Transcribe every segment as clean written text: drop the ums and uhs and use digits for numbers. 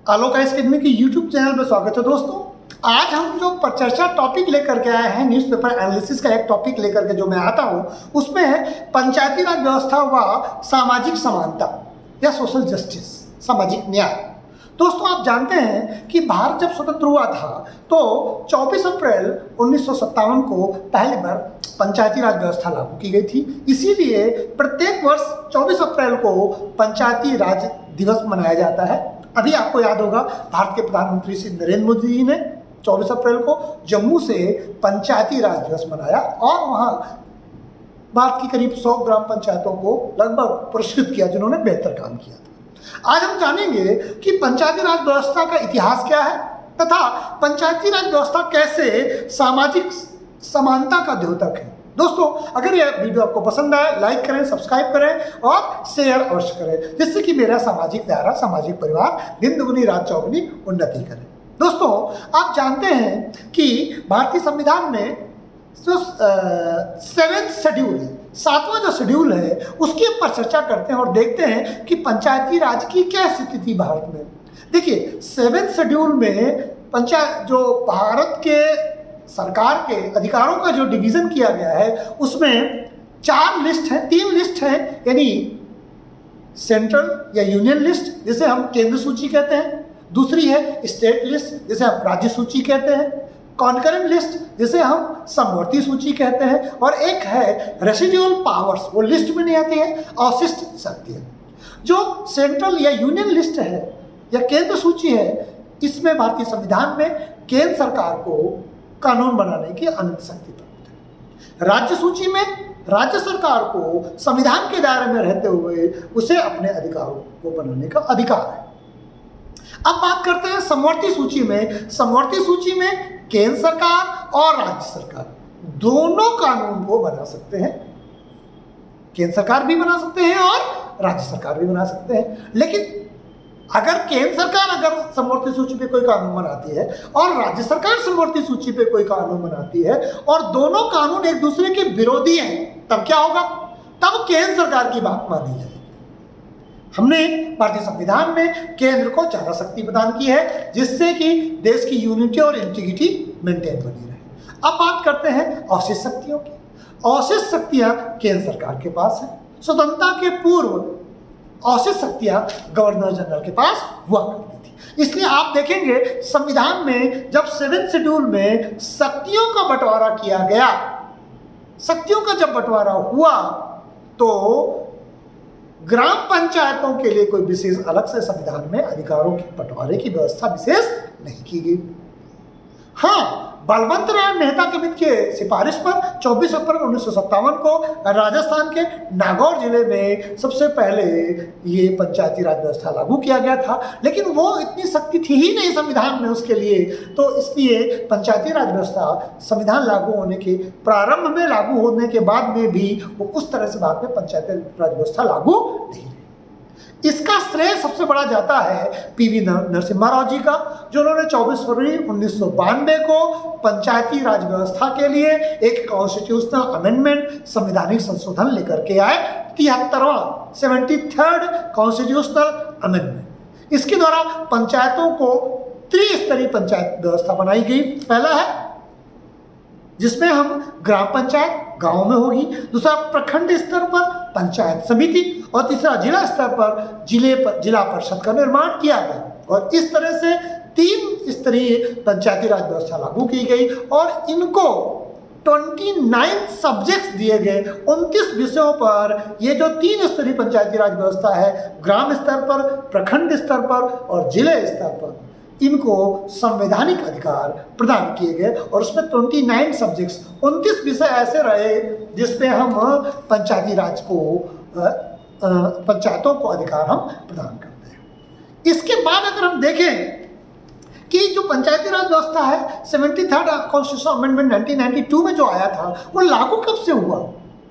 आलोक academy के YouTube channel पर स्वागत है दोस्तों। आज हम जो पर चर्चा टॉपिक लेकर के आए हैं, न्यूज़पेपर एनालिसिस का एक टॉपिक लेकर के जो मैं आता हूं, उसमें है पंचायती राज व्यवस्था व सामाजिक समानता या सोशल जस्टिस, सामाजिक न्याय। दोस्तों, आप जानते हैं कि भारत जब स्वतंत्र हुआ था तो 24 अप्रैल 1957 को पहली बार पंचायती राज व्यवस्था लागू की गई थी। इसीलिए प्रत्येक वर्ष 24 अप्रैल को पंचायती राज दिवस मनाया जाता है। अभी आपको याद होगा, भारत के प्रधानमंत्री श्री नरेंद्र मोदी जी ने 24 अप्रैल को जम्मू से पंचायती राज दिवस मनाया और वहाँ भारत की करीब 100 ग्राम पंचायतों को लगभग पुरस्कृत किया जिन्होंने बेहतर काम किया था। आज हम जानेंगे कि पंचायती राज व्यवस्था का इतिहास क्या है तथा पंचायती राज व्यवस्था कैसे सामाजिक समानता का द्योतक है। दोस्तों, अगर यह वीडियो आपको पसंद आए, लाइक करें, सब्सक्राइब करें और शेयर अवश्य करें, जिससे कि मेरा सामाजिक दायरा, सामाजिक परिवार दिन दुगुनी रात चौगुनी उन्नति करे। दोस्तों, आप जानते हैं कि भारतीय संविधान में जो 7th शेड्यूल है, 7वां जो शेड्यूल है, उसके ऊपर चर्चा करते हैं और देखते हैं कि पंचायती राज की क्या स्थिति थी भारत में। देखिए, 7th शेड्यूल में पंचायत जो भारत के सरकार के अधिकारों का जो डिवीजन किया गया है, उसमें 4 लिस्ट हैं, 3 लिस्ट हैं, यानी सेंट्रल या यूनियन लिस्ट जिसे हम केंद्र सूची कहते हैं, दूसरी है स्टेट लिस्ट जिसे हम राज्य सूची कहते हैं, कॉन्करेंट लिस्ट जिसे हम समवर्ती सूची कहते हैं, और एक है रेसिडुअल पावर्स, वो लिस्ट में नहीं आती है, अवशिष्ट शक्तियाँ। जो सेंट्रल या यूनियन लिस्ट है या केंद्र सूची है, इसमें भारतीय संविधान में केंद्र सरकार को कानून बनाने की अनंत शक्ति प्राप्त है। राज्य सूची में राज्य सरकार को संविधान के दायरे में रहते हुए उसे अपने अधिकारों को बनाने का अधिकार है। अब बात करते हैं समवर्ती सूची में। समवर्ती सूची में केंद्र सरकार और राज्य सरकार दोनों कानून को बना सकते हैं। केंद्र सरकार भी बना सकते हैं और राज्य सरकार भी बना सकते हैं। लेकिन अगर केंद्र सरकार अगर समवर्ती सूची पे कोई कानून बनाती है और राज्य सरकार समवर्ती सूची पे कोई कानून बनाती है और दोनों कानून एक दूसरे के विरोधी हैं, तब क्या होगा? तब केंद्र सरकार की बात मानी जाएगी। हमने भारतीय संविधान में केंद्र को ज़्यादा शक्ति प्रदान की है, जिससे कि देश की यूनिटी और इंटीग्रिटी मेंटेन बनी रहे। अब बात करते हैं अवशिष्ट शक्तियों की। अवशिष्ट शक्तियाँ केंद्र सरकार के पास हैं। स्वतंत्रता के पूर्व अवशिष्ट शक्तियाँ गवर्नर जनरल के पास हुआ करती थी। इसलिए आप देखेंगे संविधान में जब 7th शेड्यूल में शक्तियों का बंटवारा किया गया, शक्तियों का जब बंटवारा हुआ तो ग्राम पंचायतों के लिए कोई विशेष अलग से संविधान में अधिकारों के बंटवारे की व्यवस्था विशेष नहीं की गई। हाँ, बलवंत राय मेहता कमिटी के सिफारिश पर 24 अप्रैल 1957 को राजस्थान के नागौर जिले में सबसे पहले ये पंचायती राज व्यवस्था लागू किया गया था। लेकिन वो इतनी शक्ति थी ही नहीं संविधान में उसके लिए, तो इसलिए पंचायती राज व्यवस्था संविधान लागू होने के प्रारंभ में, लागू होने के बाद में भी वो उस तरह से बाद में पंचायती राज व्यवस्था लागू नहीं रही। इसका श्रेय सबसे बड़ा जाता है पीवी नरसिम्हा राव जी का, जो उन्होंने 24 फरवरी 1992 को पंचायती राज व्यवस्था के लिए एक कॉन्स्टिट्यूशनल अमेंडमेंट, संवैधानिक संशोधन लेकर के आए, 73वां 73rd कॉन्स्टिट्यूशनल अमेंडमेंट। इसके द्वारा पंचायतों को त्रिस्तरीय पंचायत व्यवस्था बनाई गई। पहला है जिसमें हम ग्राम पंचायत गांव में होगी, दूसरा प्रखंड स्तर पर पंचायत समिति, और तीसरा जिला स्तर पर जिला परिषद का निर्माण किया गया। और इस तरह से 3 स्तरीय पंचायती राज व्यवस्था लागू की गई और इनको 29 सब्जेक्ट्स दिए गए। 29 विषयों पर ये जो 3 स्तरीय पंचायती राज व्यवस्था है, ग्राम स्तर पर, प्रखंड स्तर पर और जिले स्तर पर, इनको संवैधानिक अधिकार प्रदान किए गए। और उसमें 29 सब्जेक्ट्स, 29 विषय ऐसे रहे जिसपे हम पंचायती राज को, पंचायतों को अधिकार हम प्रदान करते हैं। इसके बाद अगर हम देखें कि जो पंचायती राज व्यवस्था है, 73rd कॉन्स्टिट्यूशनल अमेंडमेंट 1992 में जो आया था, वो लागू कब से हुआ?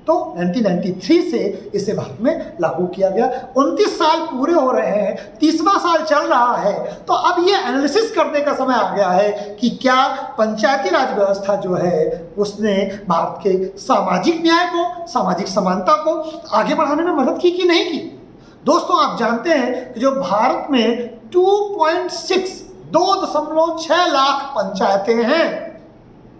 तो 1993 से इसे भारत में लागू किया गया। 29 साल पूरे हो रहे हैं, 30वां साल चल रहा है। तो अब ये एनालिसिस करने का समय आ गया है कि क्या पंचायती राज व्यवस्था जो है उसने भारत के सामाजिक न्याय को, सामाजिक समानता को आगे बढ़ाने में मदद की कि नहीं की। दोस्तों आप जानते हैं कि जो भारत में 2.6 लाख पंचायतें हैं,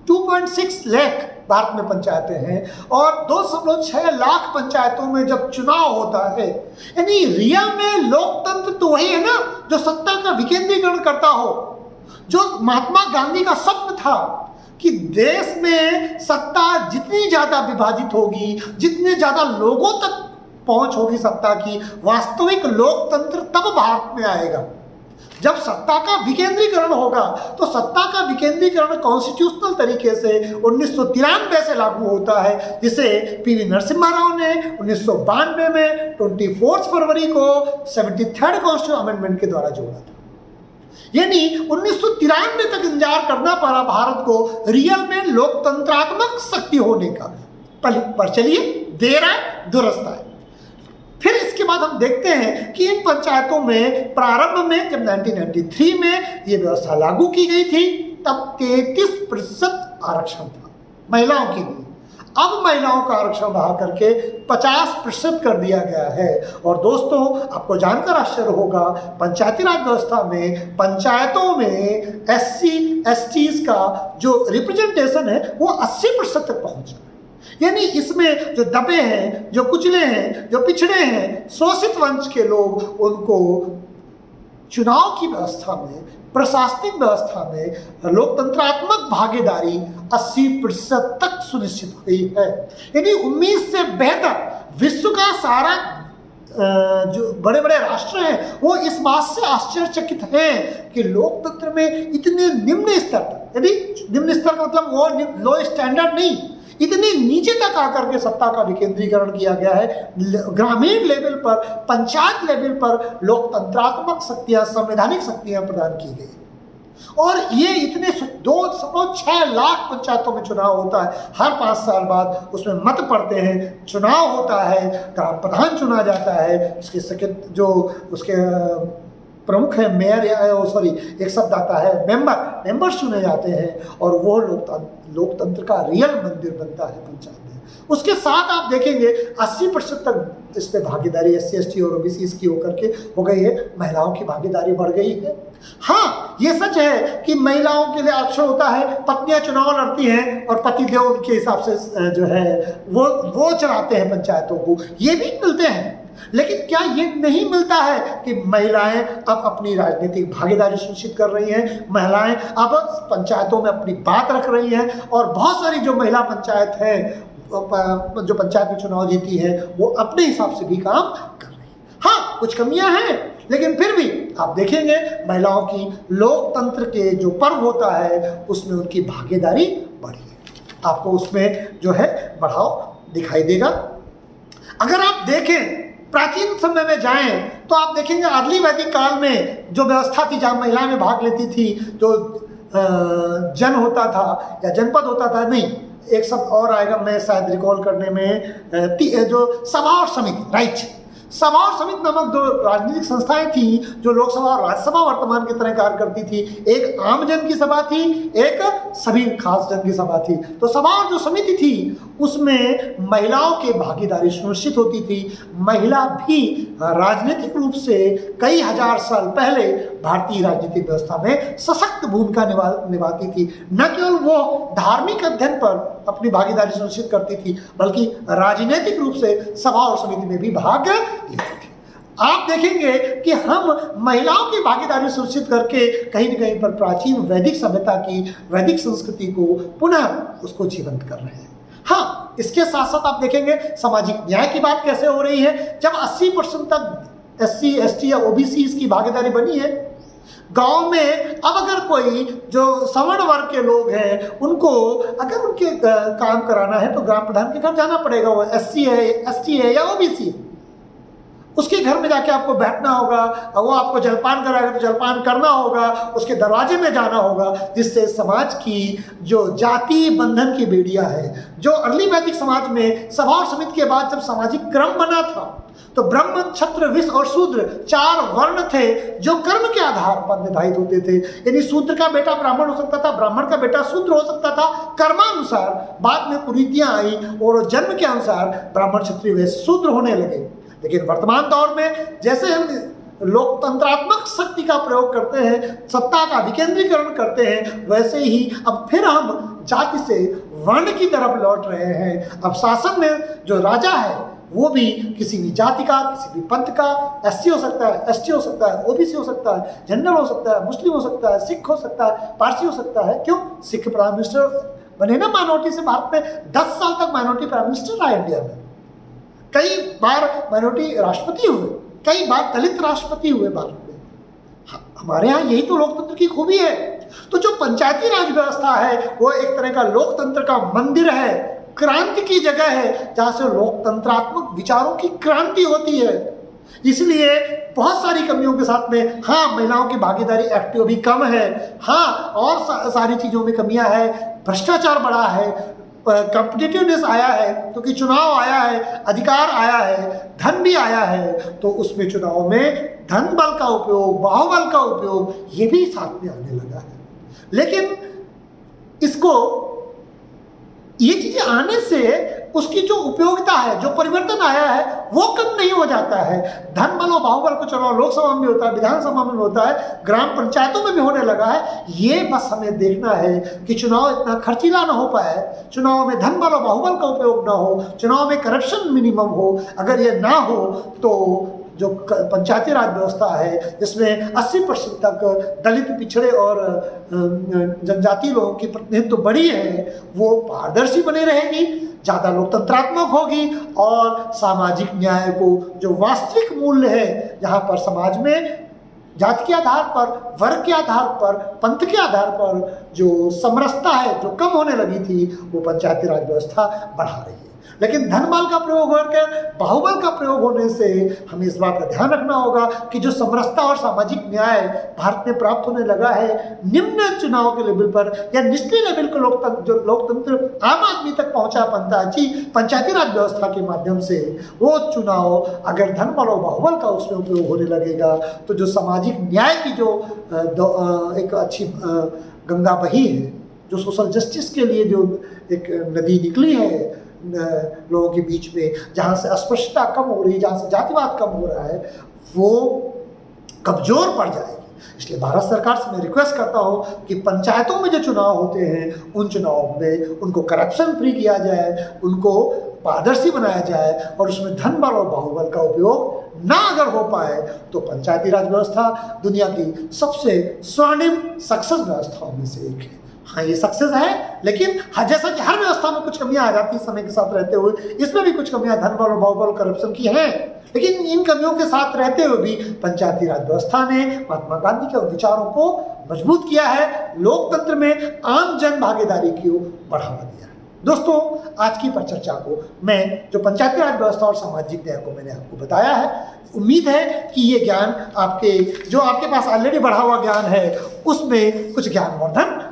2.6 लाख भारत में पंचायतें हैं, और 2.6 लाख पंचायतों में जब चुनाव होता है, यानी रियल में लोकतंत्र तो वही है ना जो सत्ता का विकेंद्रीकरण करता हो। जो महात्मा गांधी का स्वप्न था कि देश में सत्ता जितनी ज्यादा विभाजित होगी, जितने ज्यादा लोगों तक पहुंच होगी सत्ता की, वास्तविक लोकतंत्र तब भारत में आएगा जब सत्ता का विकेंद्रीकरण होगा। तो सत्ता का विकेंद्रीकरण कॉन्स्टिट्यूशनल तरीके से 1993 से लागू होता है, जिसे पीवी नरसिम्हा राव ने 1992 में 24 फरवरी को 73rd कॉन्स्टिट्यूशन अमेंडमेंट के द्वारा जोड़ा था। यानी 1993 तक इंतजार करना पड़ा भारत को रियल में लोकतंत्रात्मक शक्ति होने का। पर चलिए, देर आए दुरुस्त आए। फिर इसके बाद हम देखते हैं कि इन पंचायतों में प्रारंभ में जब 1993 में ये व्यवस्था लागू की गई थी, तब 33% आरक्षण था महिलाओं के लिए। अब महिलाओं का आरक्षण बढ़ा करके 50% कर दिया गया है। और दोस्तों आपको जानकर आश्चर्य होगा, पंचायती राज व्यवस्था में पंचायतों में SC/ST का जो रिप्रेजेंटेशन है वो 80% तक पहुंचा। यानी इसमें जो दबे हैं, जो कुचले हैं, जो पिछड़े हैं, शोषित वंश के लोग, उनको चुनाव की व्यवस्था में, प्रशासनिक व्यवस्था में लोकतंत्रात्मक भागीदारी 80% तक सुनिश्चित हुई है। यानी उम्मीद से बेहतर विश्व का सारा जो बड़े बड़े राष्ट्र हैं वो इस बात से आश्चर्यचकित हैं कि लोकतंत्र में इतने निम्न स्तर तक, यानी निम्न स्तर का मतलब वो लो स्टैंडर्ड नहीं, इतने नीचे तक आकर के सत्ता का विकेंद्रीकरण किया गया है। ग्रामीण लेवल पर, पंचायत लेवल पर लोकतंत्रात्मक शक्तियां, संवैधानिक शक्तियां प्रदान की गई। और ये इतने 2.6 लाख पंचायतों में चुनाव होता है, हर 5 साल बाद उसमें मत पड़ते हैं, चुनाव होता है, ग्राम प्रधान चुना जाता है, उसके जो उसके प्रमुख है मेयर या एक शब्द आता है मेंबर्स चुने जाते हैं, और वो लोकतंत्र का रियल मंदिर बनता है पंचायत में। उसके साथ आप देखेंगे 80% तक इस पे भागीदारी SC/ST और OBC की होकर के हो गई है, महिलाओं की भागीदारी बढ़ गई है। हाँ, ये सच है कि महिलाओं के लिए आरक्षण होता है, पत्नियां चुनाव लड़ती हैं और पतिदेव उनके हिसाब से जो है वो चलाते हैं पंचायतों को, ये भी मिलते हैं। लेकिन क्या ये नहीं मिलता है कि महिलाएं अब अपनी राजनीतिक भागीदारी सुनिश्चित कर रही हैं, महिलाएं अब पंचायतों में अपनी बात रख रही हैं, और बहुत सारी जो महिला पंचायत है, जो पंचायत में चुनाव जीती है, वो अपने हिसाब से भी काम कर रही है। हाँ, कुछ कमियां हैं, लेकिन फिर भी आप देखेंगे महिलाओं की लोकतंत्र के जो पर्व होता है उसमें उनकी भागीदारी बढ़ी है। आपको उसमें जो है बढ़ाव दिखाई देगा। अगर आप देखें प्राचीन समय में जाएं तो आप देखेंगे अर्ली वैदिक काल में जो व्यवस्था थी, जहाँ महिलाएं में भाग लेती थी, जो जन होता था या जनपद होता था, नहीं एक शब्द और आएगा, मैं शायद रिकॉल करने में, जो सभा और समिति, राइट, सभा और समिति नामक दो राजनीतिक संस्थाएं थी जो लोकसभा और राज्यसभा वर्तमान की तरह कार्य करती थी। एक आम जन की सभा थी, एक सभी खास जन की सभा थी। तो सभा और जो समिति थी उसमें महिलाओं की भागीदारी सुनिश्चित होती थी। महिला भी राजनीतिक रूप से कई हजार साल पहले भारतीय राजनीतिक व्यवस्था में सशक्त भूमिका निभाती थी। न केवल वो धार्मिक अध्ययन पर अपनी भागीदारी सुनिश्चित करती थी, बल्कि राजनीतिक रूप से सभा और समिति में भी भाग लेती थी। आप देखेंगे कि हम महिलाओं की भागीदारी सुनिश्चित करके कहीं न कहीं पर प्राचीन वैदिक सभ्यता की, वैदिक संस्कृति को पुनः उसको जीवंत कर रहे हैं। हाँ, इसके साथ साथ आप देखेंगे सामाजिक न्याय की बात कैसे हो रही है। जब 80% तक SC/ST या OBC की भागीदारी बनी है, गांव में अब अगर कोई जो सवर्ण वर्ग के लोग हैं उनको अगर उनके काम कराना है तो ग्राम प्रधान के घर जाना पड़ेगा। वो SC है, ST है या OBC है, उसके घर में जाके आपको बैठना होगा, वो आपको जलपान कराएगा तो जलपान करना होगा, उसके दरवाजे में जाना होगा, जिससे समाज की जो जाति बंधन की बेड़ियां है, जो अर्ली वैदिक समाज में सभा और समिति के बाद जब सामाजिक क्रम बना था तो ब्रह्म, क्षत्र, वैश्य और शूद्र 4 वर्ण थे जो कर्म के आधार पर निर्धारित होते थे। यानी शूद्र का बेटा ब्राह्मण हो सकता था, ब्राह्मण का बेटा शूद्र हो सकता था कर्मानुसार। बाद में कुरीतियां आई और जन्म के अनुसार ब्राह्मण, क्षत्रिय, वैश्य, शूद्र होने लगे। लेकिन वर्तमान दौर में जैसे हम लोकतंत्रात्मक शक्ति का प्रयोग करते हैं, सत्ता का विकेंद्रीकरण करते हैं, वैसे ही अब फिर हम जाति से वर्ण की तरफ लौट रहे हैं। अब शासन में जो राजा है वो भी किसी भी जाति का, किसी भी पंथ का, एससी हो सकता है, एसटी हो सकता है, ओबीसी हो सकता है, जनरल हो सकता है, मुस्लिम हो सकता है, सिख हो सकता है, पारसी हो सकता है। क्यों? सिख प्राइम मिनिस्टर बने ना माइनॉरिटी से। भारत में 10 साल तक माइनॉरिटी प्राइम मिनिस्टर रहा इंडिया में। कई बार माइनॉरिटी राष्ट्रपति हुए, कई बार दलित राष्ट्रपति हुए भारत में। हमारे यहाँ यही तो लोकतंत्र की खूबी है। तो जो पंचायती राज व्यवस्था है वो एक तरह का लोकतंत्र का मंदिर है, क्रांति की जगह है, जहाँ से लोकतंत्रात्मक विचारों की क्रांति होती है। इसलिए बहुत सारी कमियों के साथ में, हाँ, महिलाओं की भागीदारी एक्टिव भी कम है, हाँ, और सारी चीज़ों में कमियां है, भ्रष्टाचार बढ़ा है, कॉम्पिटिटिवनेस आया है क्योंकि चुनाव आया है, अधिकार आया है, धन भी आया है, तो उसमें चुनाव में धन बल का उपयोग, बाहुबल का उपयोग, ये भी साथ में आने लगा है। लेकिन इसको, ये चीजें आने से उसकी जो उपयोगिता है, जो परिवर्तन आया है, वो कम नहीं हो जाता है। धन बल और बाहुबल का चुनाव लोकसभा में होता है, विधानसभा में होता है, ग्राम पंचायतों में भी होने लगा है। ये बस हमें देखना है कि चुनाव इतना खर्चीला ना हो पाए, चुनाव में धन बल और बाहुबल का उपयोग ना हो, चुनाव में करप्शन मिनिमम हो। अगर ये ना हो तो जो पंचायती राज व्यवस्था है जिसमें 80% तक दलित, पिछड़े और जनजातीय लोगों की प्रतिनिधित्व बड़ी है, वो पारदर्शी बनी रहेगी, ज़्यादा लोकतंत्रात्मक होगी और सामाजिक न्याय को जो वास्तविक मूल्य है, जहाँ पर समाज में जाति के आधार पर, वर्ग के आधार पर, पंथ के आधार पर जो समरसता है, जो कम होने लगी थी, वो पंचायती राज व्यवस्था बढ़ा रही है। लेकिन धन बल का प्रयोग होकर बाहुबल का प्रयोग होने से हमें इस बात का ध्यान रखना होगा कि जो समरसता और सामाजिक न्याय भारत में प्राप्त होने लगा है, निम्न चुनाव के लेवल पर या निचले लेवल के लोकतंत्र आम आदमी तक पहुंचा पंचायती राज व्यवस्था के माध्यम से, वो चुनाव अगर धन बल और बाहुबल का उसमें उपयोग होने लगेगा तो जो सामाजिक न्याय की जो एक अच्छी गंगा बही है, जो सोशल जस्टिस के लिए जो एक नदी निकली है लोगों के बीच में, जहाँ से अस्पृश्यता कम हो रही है, जहाँ से जातिवाद कम हो रहा है, वो कमजोर पड़ जाएगी। इसलिए भारत सरकार से मैं रिक्वेस्ट करता हूँ कि पंचायतों में जो चुनाव होते हैं, उन चुनाव में उनको करप्शन फ्री किया जाए, उनको पारदर्शी बनाया जाए और उसमें धन बल और बाहुबल का उपयोग ना अगर हो पाए तो पंचायती राज व्यवस्था दुनिया की सबसे स्वर्णिम सक्सेस व्यवस्थाओं में से एक है। हाँ, ये सक्सेस है, लेकिन जैसा कि हर व्यवस्था में कुछ कमियां आ जाती है समय के साथ रहते हुए, इसमें भी कुछ कमियां धन बल और बाहुबल करप्शन की हैं। लेकिन इन कमियों के साथ रहते हुए भी पंचायती राज व्यवस्था ने महात्मा गांधी के विचारों को मजबूत किया है, लोकतंत्र में आम जन भागीदारी को बढ़ावा दिया है। दोस्तों, आज की परिचर्चा को मैं जो पंचायती राज व्यवस्था और सामाजिक न्याय को मैंने आपको बताया है, उम्मीद है कि ये ज्ञान आपके पास ऑलरेडी बढ़ा हुआ ज्ञान है, उसमें कुछ ज्ञानवर्धन।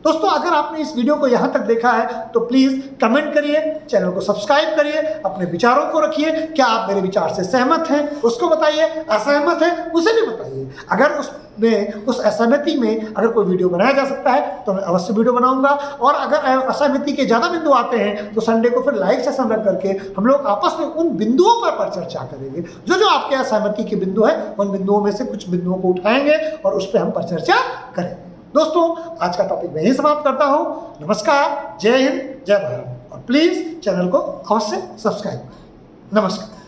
दोस्तों, अगर आपने इस वीडियो को यहाँ तक देखा है तो प्लीज़ कमेंट करिए, चैनल को सब्सक्राइब करिए, अपने विचारों को रखिए। क्या आप मेरे विचार से सहमत हैं उसको बताइए, असहमत हैं उसे भी बताइए। अगर उस असहमति में अगर कोई वीडियो बनाया जा सकता है तो मैं अवश्य वीडियो बनाऊंगा। और अगर असहमति के ज़्यादा बिंदु आते हैं तो संडे को फिर लाइव सेशन रख करके हम लोग आपस में उन बिंदुओं पर चर्चा करेंगे। जो आपके असहमति के बिंदु है, उन बिंदुओं में से कुछ बिंदुओं को उठाएंगे और उस पर हम पर चर्चा करेंगे। दोस्तों, आज का टॉपिक मैं यही समाप्त करता हूँ। नमस्कार, जय हिंद, जय भारत, और प्लीज़ चैनल को अवश्य सब्सक्राइब करें। नमस्कार।